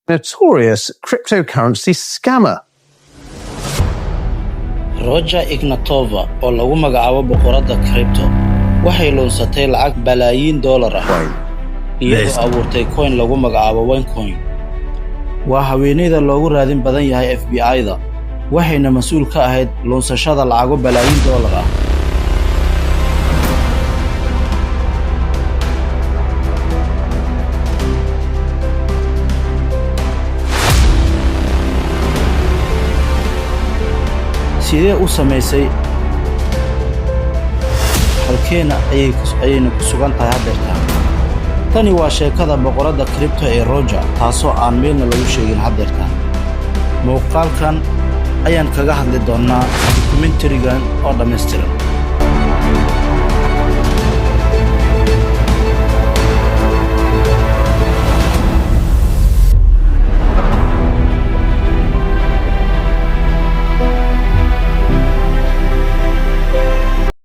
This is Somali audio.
notorious cryptocurrency scammer. Roja Ignatova oo lagu magacaabo boqorada crypto waxay lunsatay lacag balaayiin dollar ah iyadoo abuurtay coin lagu magacaabo OneCoin. waa haweeneyda loogu raadin badan yahay FBI-da waxayna mas'uul ka ahayd lunsashada lacago balaayiin dollar ah. sidee u samaysay halkeena ayayna ku sugan tahay haddeertaan. tani waa sheekada boqorada crypto ee Roja taasoo aan meelna lagu sheegin haddeertaan. muuqaalkan ayaan kaga hadli doonaa documentary-gan oo dhammaystiran.